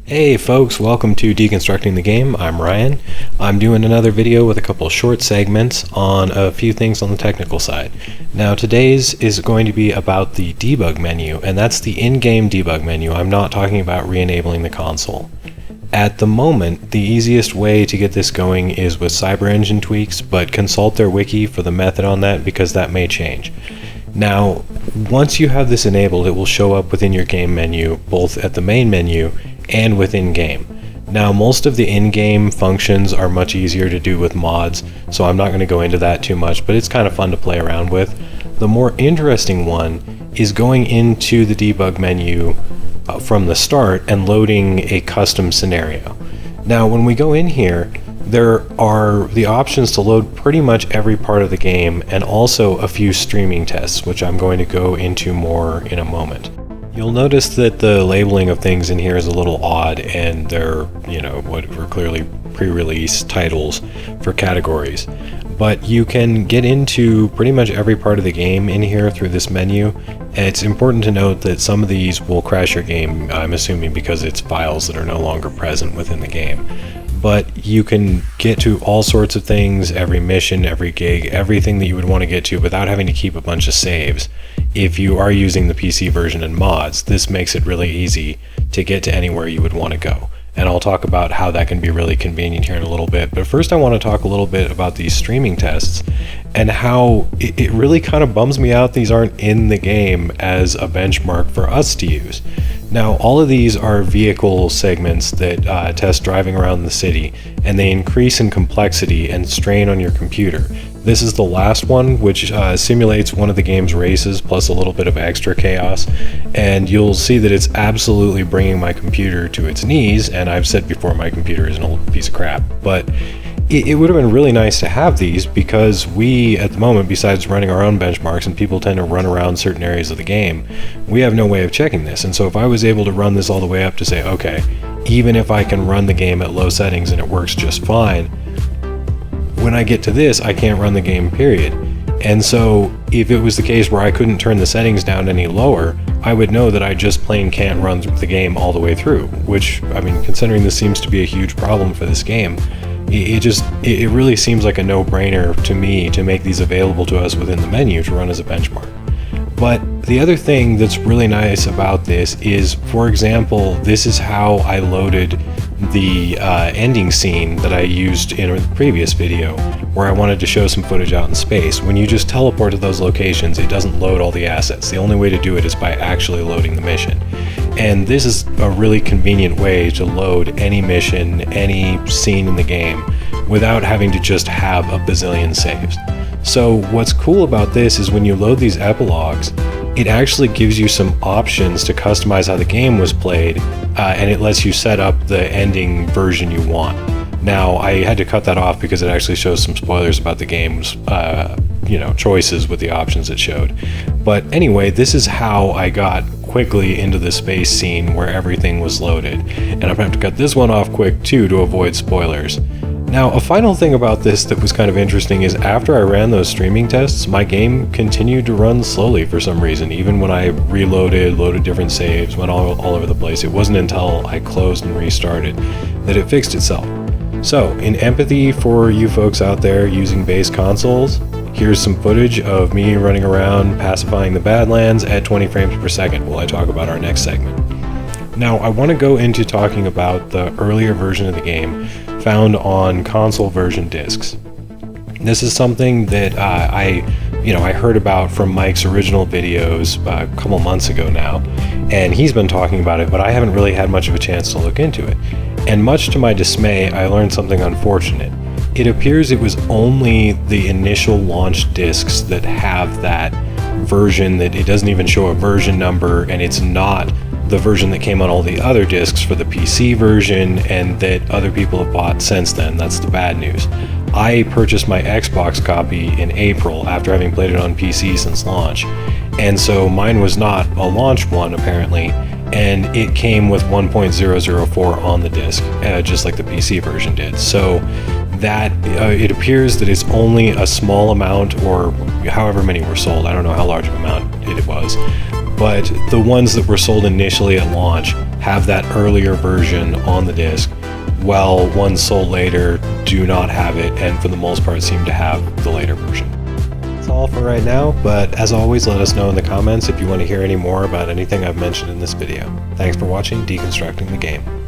Hey folks, welcome to Deconstructing the Game. I'm Ryan. I'm doing another video with a couple of short segments on a few things on the technical side. Now today's is going to be about the debug menu, and that's the in-game debug menu. I'm not talking about re-enabling the console. At the moment, the easiest way to get this going is with CyberEngine tweaks, but consult their wiki for the method on that because that may change. Now, once you have this enabled, it will show up within your game menu, both at the main menu and within game. Now, most of the in-game functions are much easier to do with mods, so I'm not going to go into that too much, but it's kind of fun to play around with. The more interesting one is going into the debug menu from the start and loading a custom scenario. Now, when we go in here, there are the options to load pretty much every part of the game and also a few streaming tests, which I'm going to go into more in a moment. You'll notice that the labeling of things in here is a little odd, and they're, what were clearly pre-release titles for categories. But you can get into pretty much every part of the game in here through this menu. It's important to note that some of these will crash your game, I'm assuming because it's files that are no longer present within the game. But you can get to all sorts of things, every mission, every gig, everything that you would want to get to without having to keep a bunch of saves. If you are using the PC version and mods, this makes it really easy to get to anywhere you would want to go. And I'll talk about how that can be really convenient here in a little bit. But first I want to talk a little bit about these streaming tests and how it really kind of bums me out these aren't in the game as a benchmark for us to use. Now, all of these are vehicle segments that test driving around the city, and they increase in complexity and strain on your computer. This is the last one, which simulates one of the game's races plus a little bit of extra chaos, and you'll see that it's absolutely bringing my computer to its knees. And I've said before, my computer is an old piece of crap, but it would have been really nice to have these because we, at the moment, besides running our own benchmarks, and people tend to run around certain areas of the game, we have no way of checking this. And so if I was able to run this all the way up to say, okay, even if I can run the game at low settings and it works just fine, when I get to this, I can't run the game, period. And so if it was the case where I couldn't turn the settings down any lower, I would know that I just plain can't run the game all the way through, which, I mean, considering this seems to be a huge problem for this game, it really seems like a no-brainer to me to make these available to us within the menu to run as a benchmark. But the other thing that's really nice about this is, for example, this is how I loaded the ending scene that I used in a previous video where I wanted to show some footage out in space. When you just teleport to those locations, it doesn't load all the assets. The only way to do it is by actually loading the mission. And this is a really convenient way to load any mission, any scene in the game without having to just have a bazillion saves. So what's cool about this is when you load these epilogues, it actually gives you some options to customize how the game was played, and it lets you set up the ending version you want. Now, I had to cut that off because it actually shows some spoilers about the game's choices with the options it showed. But anyway, this is how I got quickly into the space scene where everything was loaded. And I'm going to have to cut this one off quick too to avoid spoilers. Now, a final thing about this that was kind of interesting is after I ran those streaming tests, my game continued to run slowly for some reason. Even when I reloaded, loaded different saves, went all over the place. It wasn't until I closed and restarted that it fixed itself. So, in empathy for you folks out there using base consoles, here's some footage of me running around pacifying the Badlands at 20 frames per second while I talk about our next segment. Now, I want to go into talking about the earlier version of the game found on console version discs. This is something that I heard about from Mike's original videos a couple months ago now, and he's been talking about it, but I haven't really had much of a chance to look into it. And much to my dismay, I learned something unfortunate. It appears it was only the initial launch discs that have that version, that it doesn't even show a version number, and it's not the version that came on all the other discs for the PC version and that other people have bought since then. That's the bad news. I purchased my Xbox copy in April after having played it on PC since launch, and so mine was not a launch one apparently, and it came with 1.004 on the disc, just like the PC version did. So that it appears that it's only a small amount, or however many were sold. I don't know how large of an amount it was, but the ones that were sold initially at launch have that earlier version on the disc, while ones sold later do not have it, and for the most part seem to have the later version. That's all for right now, but as always, let us know in the comments if you want to hear any more about anything I've mentioned in this video. Thanks for watching Deconstructing the Game.